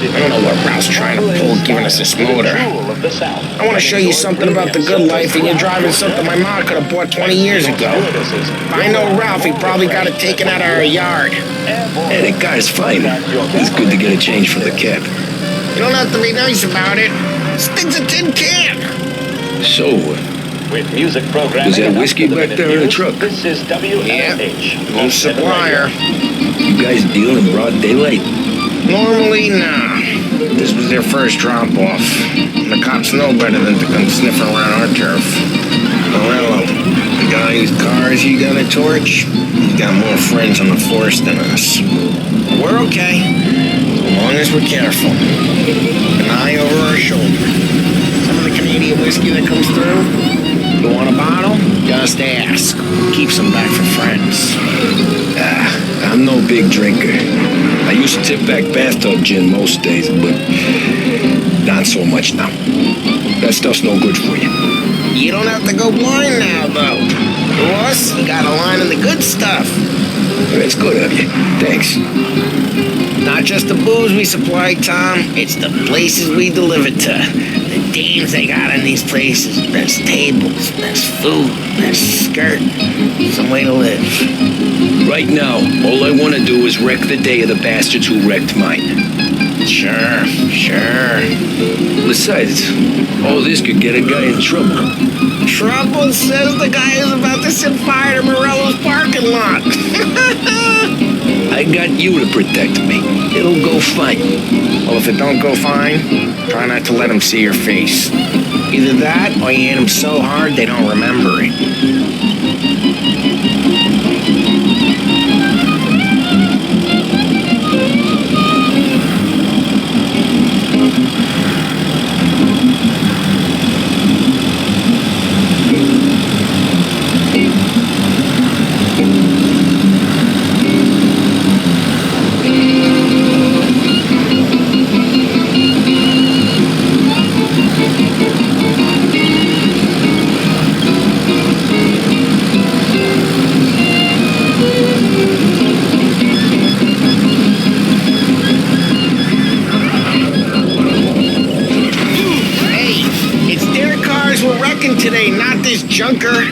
I don't know what Ralph's trying to pull giving us this motor. I want to show you something about the good life, and you're driving something my mom could have bought 20 years ago. If I know Ralph, he probably got it taken out of our yard. Hey, that car's fine. It's good to get a change for the cab. You don't have to be nice about it. This thing's a tin can. So, With music programming, was that whiskey back there in the truck? This is WLH. Yeah, old supplier. You guys deal in broad daylight? Normally, nah. This was their first drop-off. The cops know better than to come sniffing around our turf. Morello, the guy whose cars you got a torch, he's got more friends on the force than us. We're okay, as long as we're careful. An eye over our shoulder. Some of the Canadian whiskey that comes through, you want a bottle? Just ask. Keeps them back for friends. I'm no big drinker. I used to tip back bathtub gin most days, but not so much now. That stuff's no good for you. You don't have to go blind now, though. To us, you got a line of the good stuff. That's good of you. Thanks. Not just the booze we supply, Tom. It's the places we deliver to. The dames they got in these places. Best tables, best food, best skirt. Some way to live. Right now, all I want to do is wreck the day of the bastards who wrecked mine. Sure. Besides, all this could get a guy in trouble. Trouble, says the guy who's about to set fire to Morello's parking lot. I got you to protect me. It'll go fine. Well, if it don't go fine, try not to let them see your face. Either that, or you hit them so hard they don't remember it. Today, not this junker.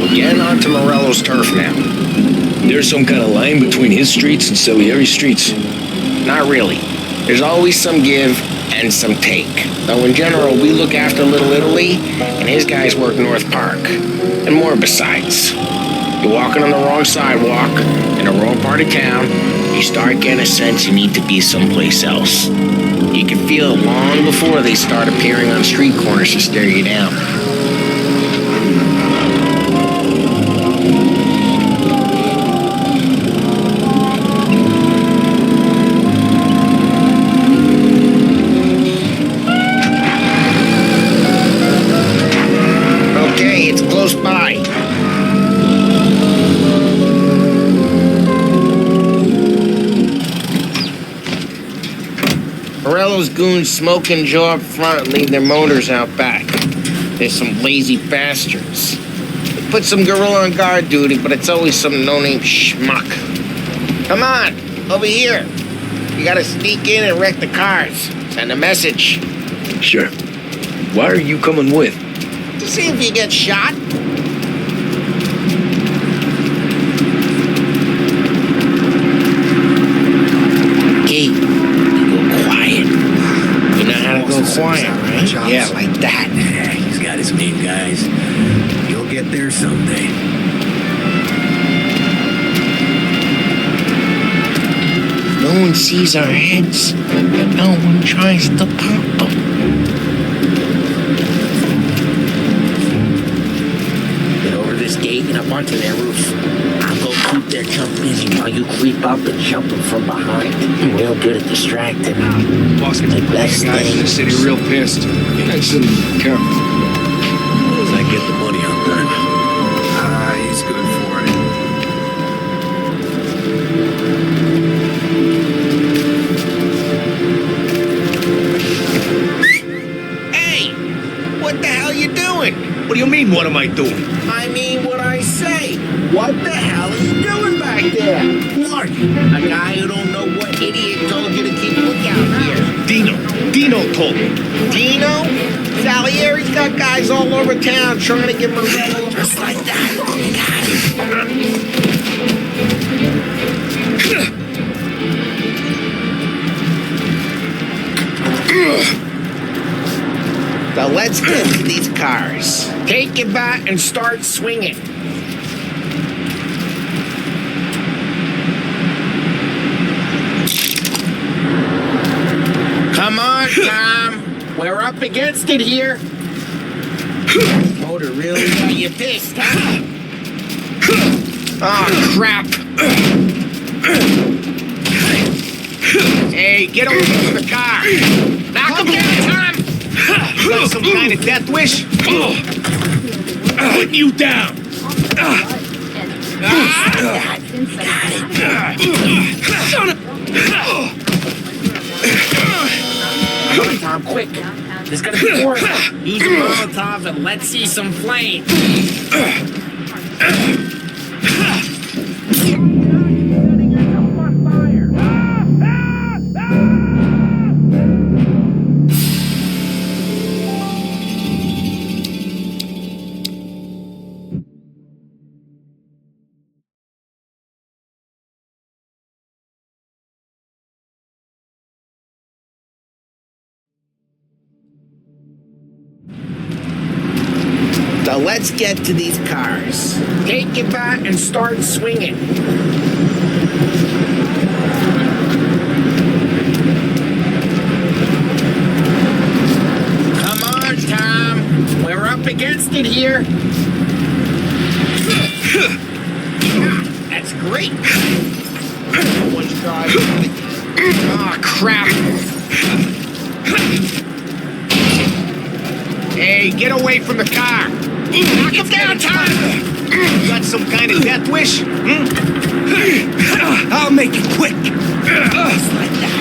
We're getting onto Morello's turf now. There's some kind of line between his streets and Salieri's streets? Not really. There's always some give and some take. Though in general, we look after Little Italy, and his guys work North Park. And more besides. You're walking on the wrong sidewalk, in the wrong part of town, you start getting a sense you need to be someplace else. You can feel it long before they start appearing on street corners to stare you down. Okay, it's close by. Morello's goons smoke and jaw up front and leave their motors out back. There's some lazy bastards. They put some gorilla on guard duty, but it's always some no-name schmuck. Come on, over here. You gotta sneak in and wreck the cars. Send a message. Sure. Why are you coming with? To see if you get shot. Okay, go quiet. You know how to go quiet, right? Yeah, like that. Yeah, he's got his name, guys. You'll get there someday. No one sees our heads, and no one tries to pop them. Get over this gate and up onto their roof. I'll go keep their companies while you creep up and jump them from behind. I'm real good at distracting. Boss can The take best the guys in the thing. city real pissed. Listen, careful. As long as I get the money on time. He's good for it. Hey, hell you doing? What do you mean, what am I doing? I mean what I say. What the hell are you doing back there? Mark, a guy who don't know what idiot told you to keep lookout here. Dino told me. Dino? Salieri's got guys all over town trying to give him a medal. Just like that. So let's get to these cars. Take your bat and start swinging. Come on, Tom. We're up against it here. Motor really got you pissed, huh? Oh, crap. Hey, get over to the car. Knock him down, Tom. You got some kind of death wish? Putting you down. Son of... Come on, Tom, quick. There's gonna be more. Use a Molotov and let's see some flames. So let's get to these cars. Take your bat and start swinging. Come on, Tom. We're up against it here. That's great. No one's driving. Oh, crap. Hey, get away from the car. Knock him down, Tom! You got some kind of death wish? I'll make it quick. Just like that.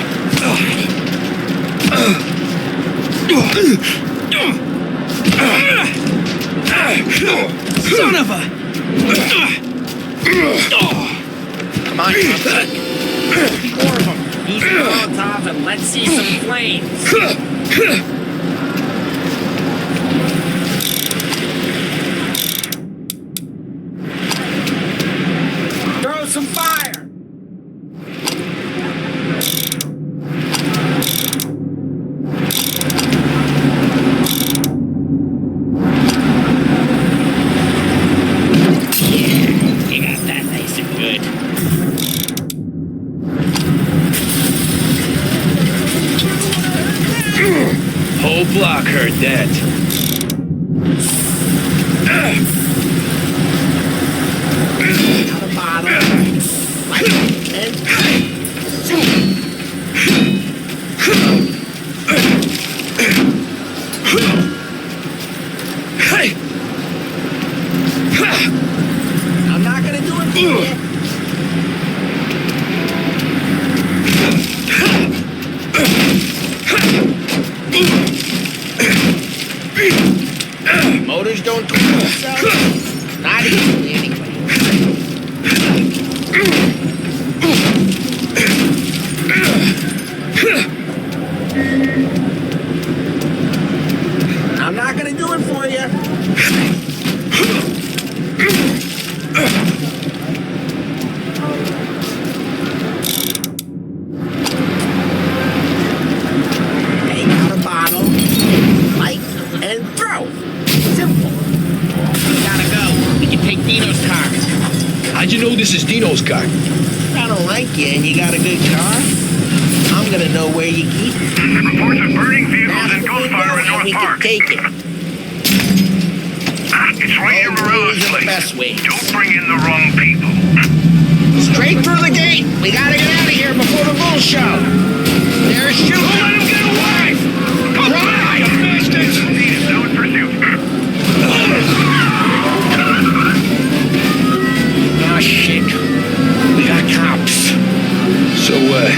Son of a... Come on, Tom. Four of them. Use the Molotov and let's see some flames. Some fire! Yeah, you got that nice and good. Whole block heard that. I'm not gonna do it for you. Motors don't twist themselves. Not easily, anyway. I'm not gonna do it for you. Take out a bottle, light, and throw. Simple. We gotta go. We can take Dino's car. How'd you know this is Dino's car? If I don't like you and you got a good car, I'm gonna know where you keep it. Reports of burning vehicles and After we gunfire go, in North we can Park. take it. It's right near Morella's Ways are the place. best ways. Don't bring in the wrong people. Straight through the gate. We gotta get out of here before the bull show. They're shooting. Don't let him get away! Come on, you bastards! Still in pursuit. Oh, shit. We got cops. So, what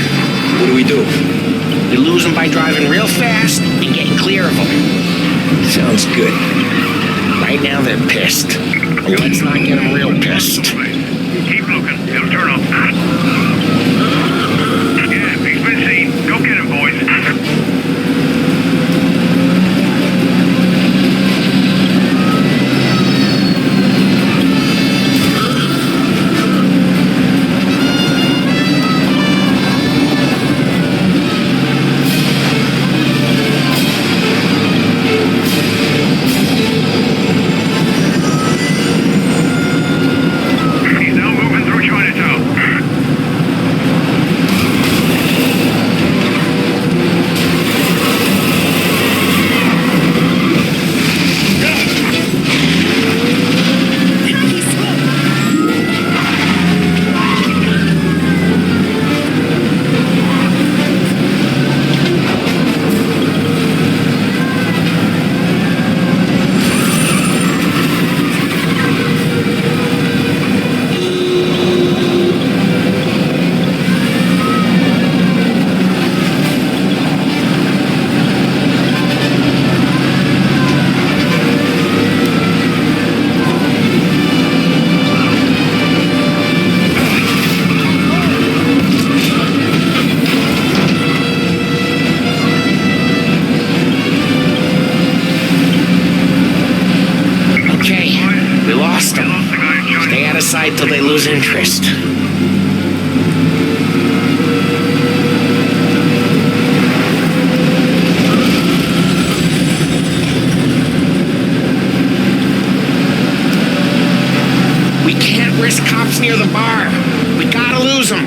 do we do? You lose them by driving real fast and getting clear of them. Sounds good. Right now they're pissed. But let's not get them real pissed. Keep looking. It'll turn off. Yeah, he's been seen. Go get him, boys. He's now moving through Chinatown. Okay, we lost them. Lost the guy in China. Stay out of sight till they lose interest. We can't risk cops near the bar. We gotta lose them.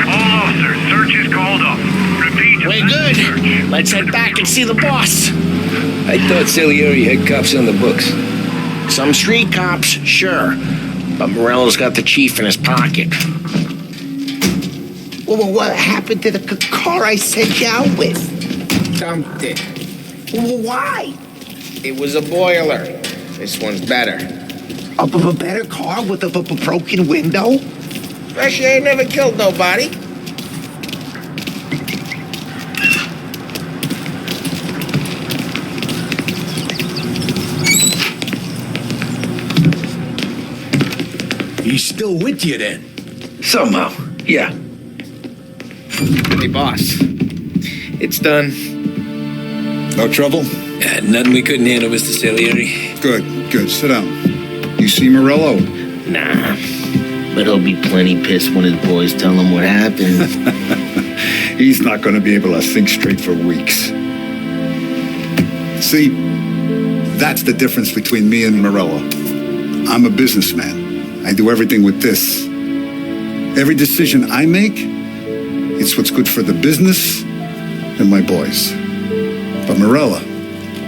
All officers, search is called off. Repeat. We're good. Let's head back and see the boss. I thought Salieri had cops on the books. Some street cops, sure. But Morello's got the chief in his pocket. Well, what happened to the car I sent you out with? Dumped it. Well, why? It was a boiler. This one's better. A better car with a broken window? Fresh air never killed nobody. He's still with you then? Somehow, yeah. Hey, boss. It's done. No trouble? Nothing we couldn't handle, Mr. Salieri. Good. Sit down. You see Morello? Nah. But he'll be plenty pissed when his boys tell him what happened. He's not going to be able to think straight for weeks. See, that's the difference between me and Morello. I'm a businessman. I do everything with this. Every decision I make, it's what's good for the business and my boys. But Morello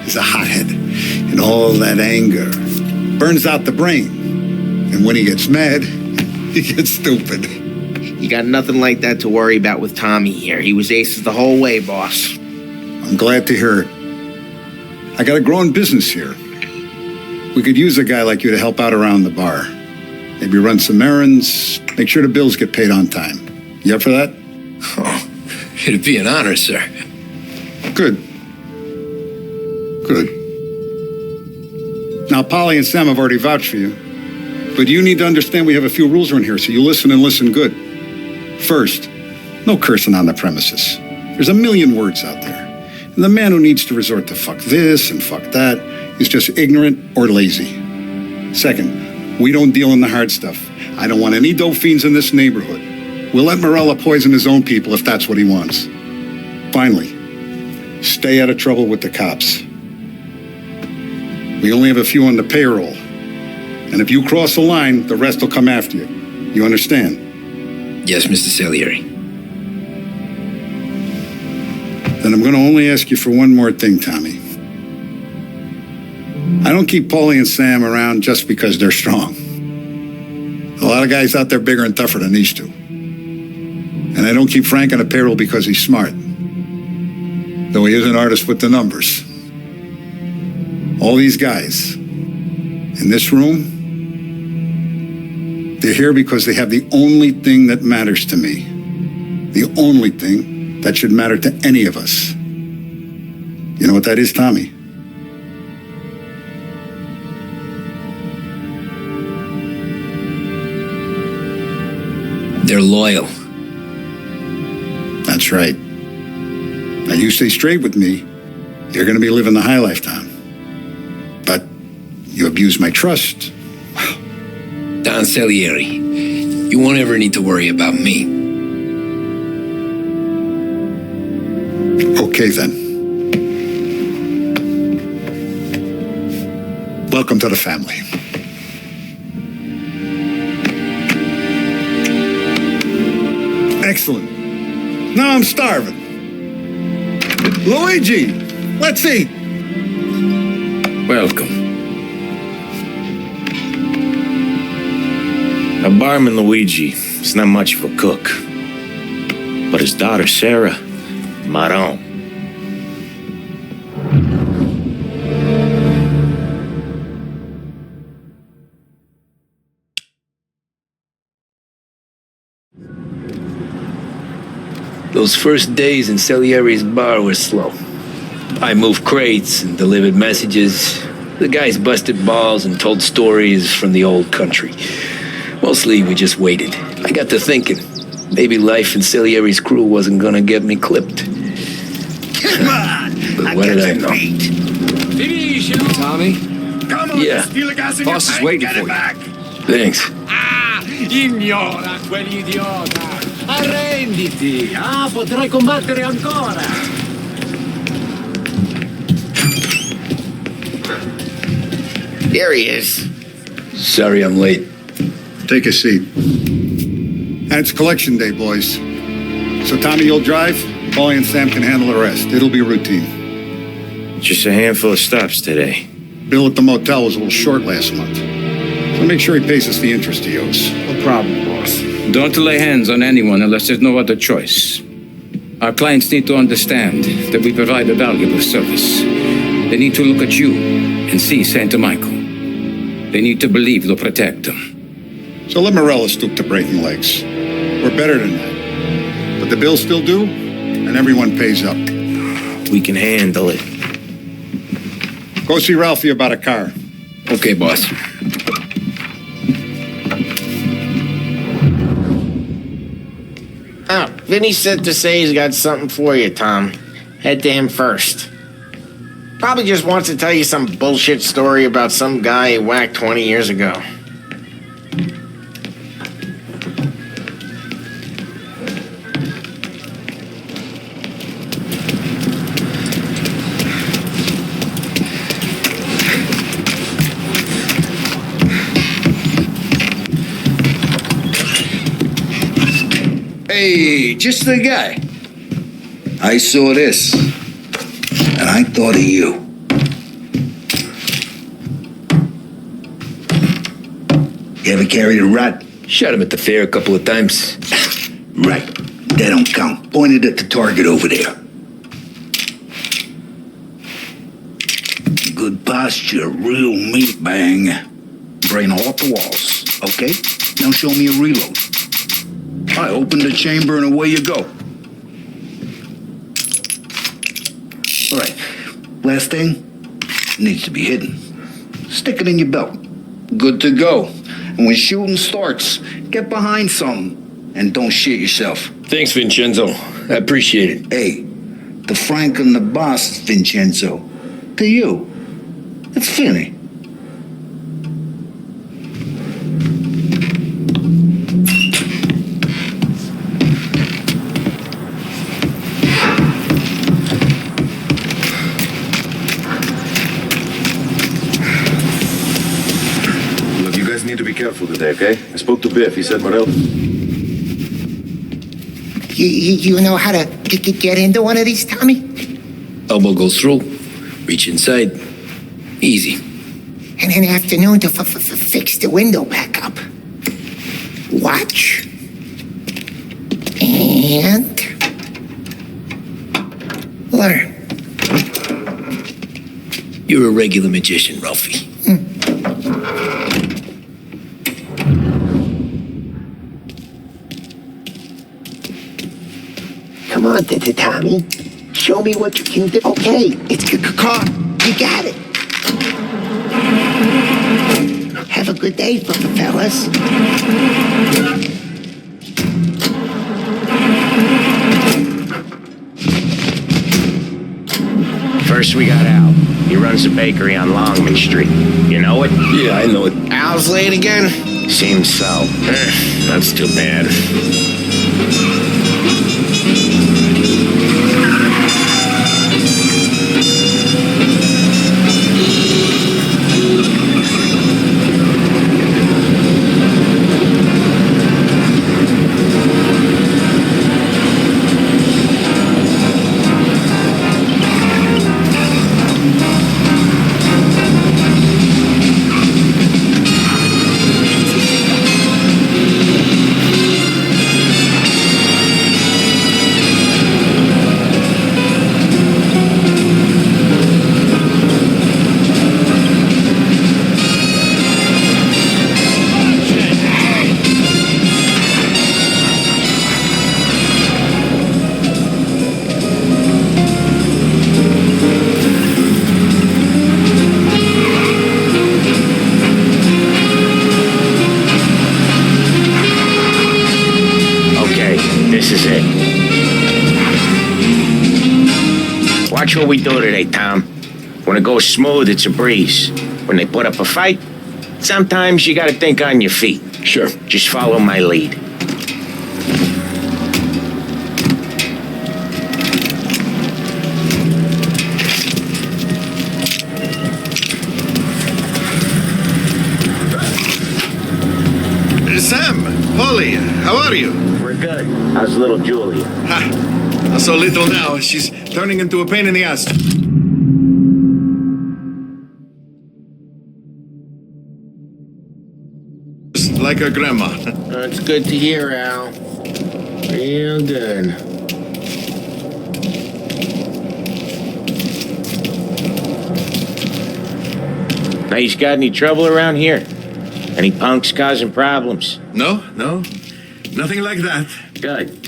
is a hothead, and all that anger burns out the brain. And when he gets mad, he gets stupid. You got nothing like that to worry about with Tommy here. He was aces the whole way, boss. I'm glad to hear it. I got a growing business here. We could use a guy like you to help out around the bar. Maybe run some errands, make sure the bills get paid on time. You up for that? Oh, it'd be an honor, sir. Good. Now, Polly and Sam have already vouched for you. But you need to understand we have a few rules around here, so you listen and listen good. First, no cursing on the premises. There's a million words out there. And the man who needs to resort to fuck this and fuck that is just ignorant or lazy. Second, we don't deal in the hard stuff. I don't want any dope fiends in this neighborhood. We'll let Morella poison his own people if that's what he wants. Finally, stay out of trouble with the cops. We only have a few on the payroll. And if you cross the line, the rest will come after you. You understand? Yes, Mr. Salieri. Then I'm going to only ask you for one more thing, Tommy. I don't keep Paulie and Sam around just because they're strong. A lot of guys out there bigger and tougher than these two. And I don't keep Frank on a payroll because he's smart. Though he is an artist with the numbers. All these guys in this room, they're here because they have the only thing that matters to me. The only thing that should matter to any of us. You know know what that is, Tommy? They're loyal. That's right. Now you stay straight with me, you're going to be living the high life, Tom. But you abuse my trust. Don Salieri, you won't ever need to worry about me. Okay, then. Welcome to the family. Excellent. Now I'm starving. Luigi, let's eat. Welcome. Our barman Luigi is not much of a cook. But his daughter Sarah, Maron. Those first days in Salieri's bar were slow. I moved crates and delivered messages. The guys busted balls and told stories from the old country. Mostly, we just waited. I got to thinking, maybe life in Salieri's crew wasn't gonna get me clipped. Come on! But what did I know? Tommy, Come on, Yeah. steal the gas in your Boss is tank, waiting get for it you. back. Thanks. Ignora quell'idiota! Arrenditi! Potrai combattere ancora! There he is. Sorry I'm late. Take a seat. And it's collection day, boys. So Tommy, you'll drive. Paulie and Sam can handle the rest. It'll be routine. Just a handful of stops today. Bill at the motel was a little short last month. So make sure he pays us the interest he owes. No problem, boss. don't lay hands on anyone unless there's no other choice. Our clients need to understand that we provide a valuable service. They need to look at you and see Santa Michael. They need to believe you'll protect them. So let Morella stoop to breaking legs. We're better than that. But the bills still due, and everyone pays up. We can handle it. Go see Ralphie about a car. Okay, boss. Oh, Vinny said to say he's got something for you, Tom. Head to him first. Probably just wants to tell you some bullshit story about some guy he whacked 20 years ago. Hey, just the guy. I saw this, and I thought of you. You ever carried a rat? Shot him at the fair a couple of times. Right. That don't count. Pointed at the target over there. Good posture, real meat bang. Brain off the walls, okay? Now show me a reload. I open the chamber and away you go. All right, last thing, needs to be hidden. Stick it in your belt. Good to go. And when shooting starts, get behind something and don't shit yourself. Thanks, Vincenzo. I appreciate it. Hey, the Frank and the boss, Vincenzo. To you, it's Finny. Need to be careful today, okay? I spoke to Biff. He said Morel. You know how to get into one of these, Tommy? Elbow goes through. Reach inside. Easy. And an afternoon to fix the window back up. Watch. And learn. You're a regular magician, Ralphie. Come on, Tommy. Show me what you can do. Okay, it's car. You got it. Have a good day, fellas. First we got Al. He runs a bakery on Longman Street. You know it? Yeah, I know it. Al's late again? Seems so. That's too bad. Watch what we do today, Tom. When it goes smooth, it's a breeze. When they put up a fight, sometimes you gotta think on your feet. Sure. Just follow my lead. Sam, Polly, how are you? We're good. How's little Julia? Ha! Not so little now. She's turning into a pain in the ass. Just like her grandma. It's good to hear, Al. Real good. Now, he's got any trouble around here? Any punks causing problems? No. Nothing like that. Good.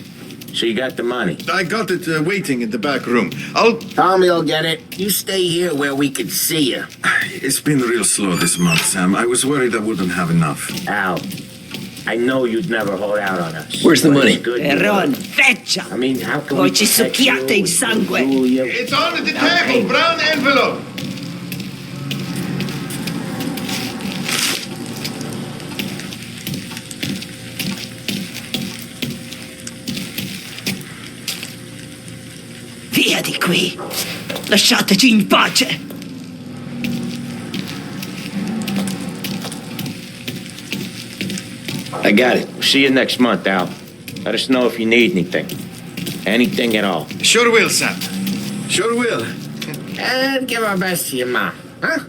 So you got the money? I got it waiting in the back room. Tommy will get it. You stay here where we can see you. It's been real slow this month, Sam. I was worried I wouldn't have enough. Al, I know you'd never hold out on us. Where's the money? Erron, feccia! I mean, how can Poi we ci protect you succhiate in and sangue. Julia? It's on the table, brown envelope. Via di qui! Lasciateci in pace! I got it. See you next month, Al. Let us know if you need anything. Anything at all. Sure will, Sam. Sure will. And give our best to your mom, huh?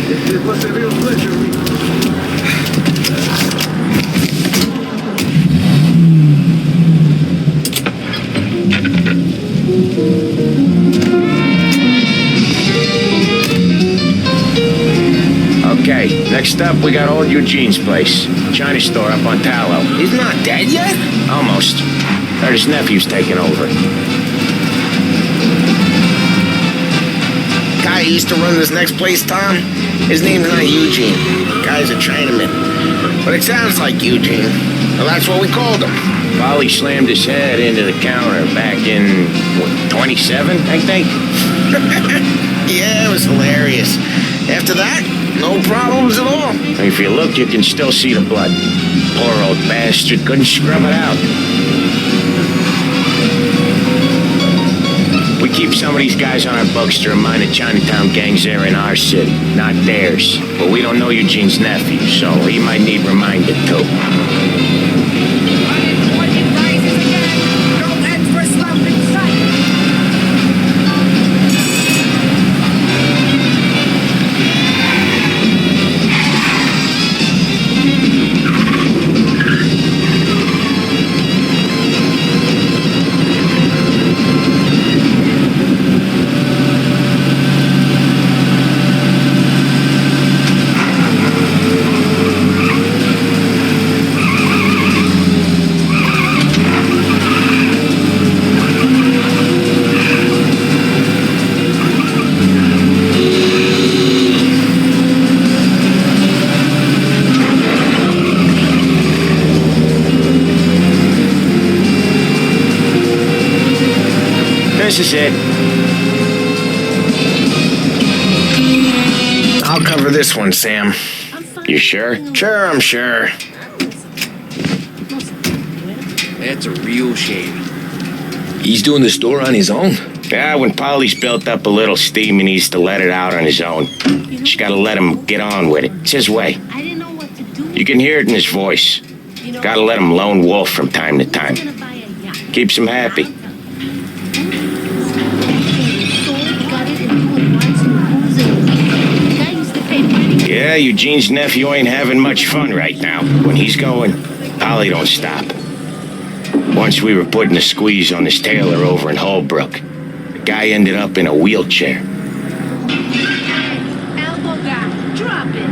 It was a real pleasure. Okay, next up, we got old Eugene's place. China store up on Tallow. He's not dead yet? Almost. Heard his nephew's taking over. Guy who used to run this next place, Tom? His name's not Eugene. Guy's a Chinaman. But it sounds like Eugene. Well, that's what we called him. Polly slammed his head into the counter back in, 27, I think? Yeah, it was hilarious. After that, no problems at all. If you look, you can still see the blood. Poor old bastard couldn't scrub it out. We keep some of these guys on our books to remind the Chinatown gangs they're in our city, not theirs. But we don't know Eugene's nephew, so he might need reminded too. This is it. I'll cover this one, Sam. You sure? Sure, I'm sure. That's a real shame. He's doing the store on his own? Yeah, when Polly's built up a little steam, he needs to let it out on his own. Just gotta let him get on with it. It's his way. You can hear it in his voice. Gotta let him lone wolf from time to time. Keeps him happy. Yeah, Eugene's nephew ain't having much fun right now. When he's going, Polly don't stop. Once we were putting a squeeze on this tailor over in Holbrook. The guy ended up in a wheelchair. Elbow guy, drop it.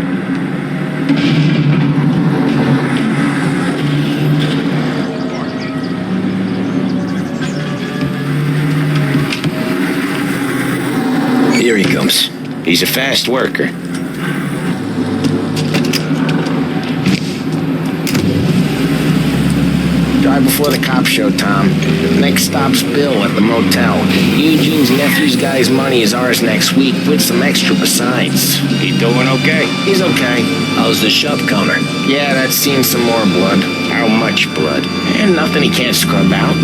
Here he comes. He's a fast worker. Drive before the cops show, Tom. Next stop's Bill at the motel. Eugene's nephew's guy's money is ours next week, with some extra besides. He doing okay? He's okay. How's the shop counter? Yeah, that's seen some more blood. How much blood? And nothing he can't scrub out.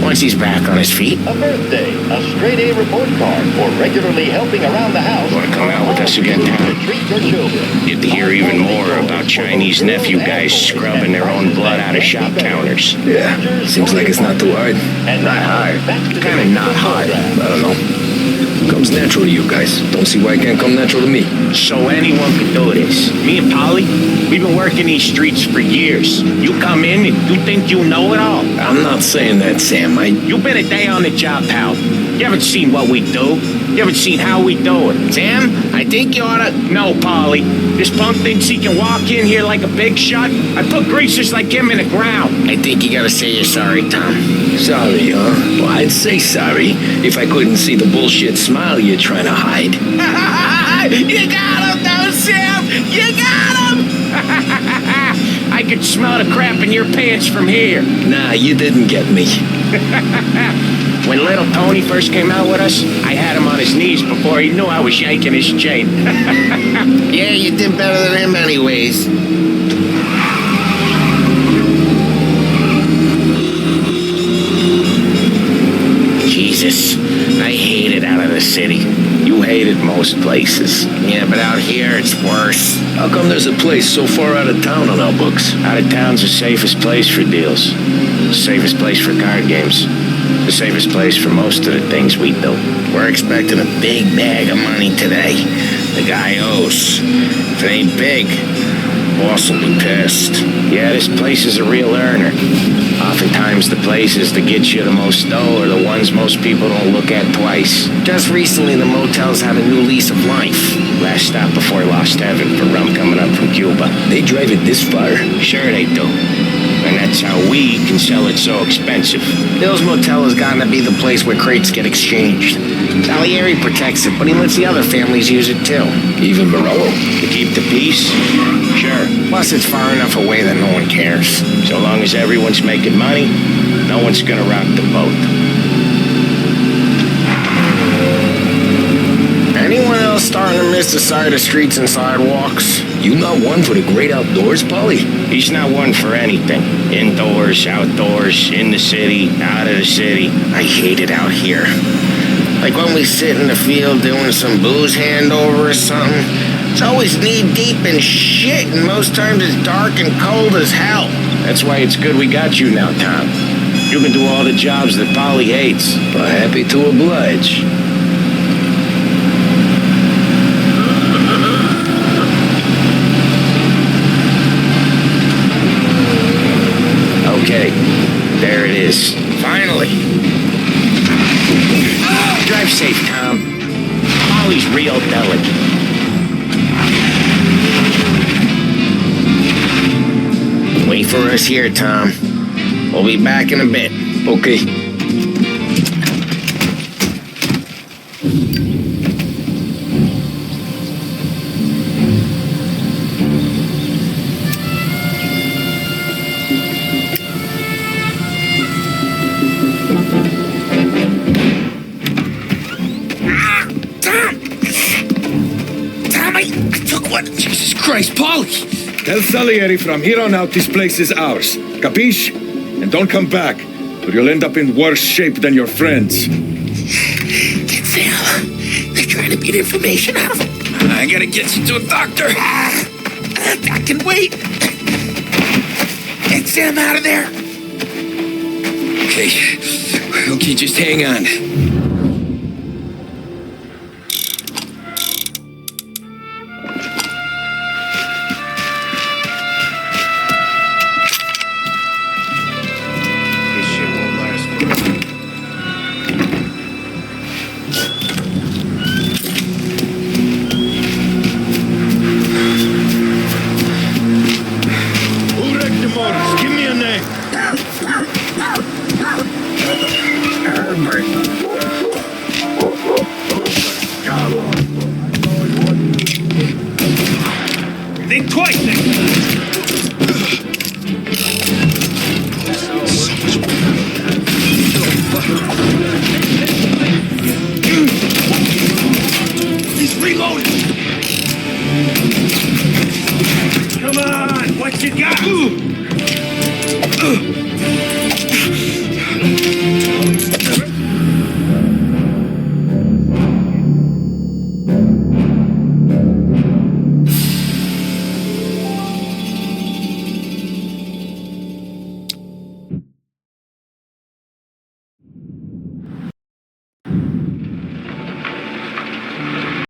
Once he's back on his feet. A birthday, a straight A report card for regularly helping around the house. Want to come out with us again, Tom? Treat your children. Get to hear even more about Chinese nephew guys scrubbing their own blood out of shop counters. Yeah, seems like it's not too hard. Not hard. Kind of not hard. I don't know. Comes natural to you guys. Don't see why it can't come natural to me. So anyone could do this. Me and Polly, we've been working these streets for years. You come in and you think you know it all. I'm not saying that, Sam. You've been a day on the job, pal. You haven't seen what we do. You haven't seen how we do it. Sam, I think you oughta... No, Polly. This punk thinks he can walk in here like a big shot. I put greasers like him in the ground. I think you gotta say you're sorry, Tom. Sorry, huh? Well, I'd say sorry if I couldn't see the bullshit smile you're trying to hide. You got him, though, Sam! You got him! I could smell the crap in your pants from here. Nah, you didn't get me. When little Tony first came out with us, I had him on his knees before he knew I was yanking his chain. Yeah, you did better than him anyways. Jesus, I hate it out of the city. You hated most places. Yeah, but out here it's worse. How come there's a place so far out of town on our books? Out of town's the safest place for deals. The safest place for card games. The safest place for most of the things we do. We're expecting a big bag of money today. The guy owes. If it ain't big, boss will be pissed. Yeah, this place is a real earner. Oftentimes the places that get you the most dough are the ones most people don't look at twice. Just recently, the motels had a new lease of life. Last stop before Lost Heaven for rum coming up from Cuba. They drive it this far? Sure they do. And that's how we can sell it so expensive. Bill's Motel has gotten to be the place where crates get exchanged. Salieri protects it, but he lets the other families use it too. Even Morello? To keep the peace? Sure. Plus, it's far enough away that no one cares. So long as everyone's making money, no one's gonna rock the boat. Anyone else starting to miss the side of streets and sidewalks? You not one for the great outdoors, Polly? He's not one for anything. Indoors, outdoors, in the city, out of the city. I hate it out here. Like when we sit in the field doing some booze handover or something. It's always knee-deep in shit, and most times it's dark and cold as hell. That's why it's good we got you now, Tom. You can do all the jobs that Polly hates. But happy to oblige. Okay, there it is. Finally. Drive safe, Tom. Polly's real delicate. Wait for us here, Tom. We'll be back in a bit. Okay. Tell Salieri from here on out this place is ours. Capiche? And don't come back, or you'll end up in worse shape than your friends. Sam, they're trying to beat information out of him. I gotta get you to a doctor. I can wait. Get Sam out of there. Okay, just hang on. This shit won't last forever. Who wrecked the motors? Give me a name. Think twice next time. He's reloading. Come on, what you got?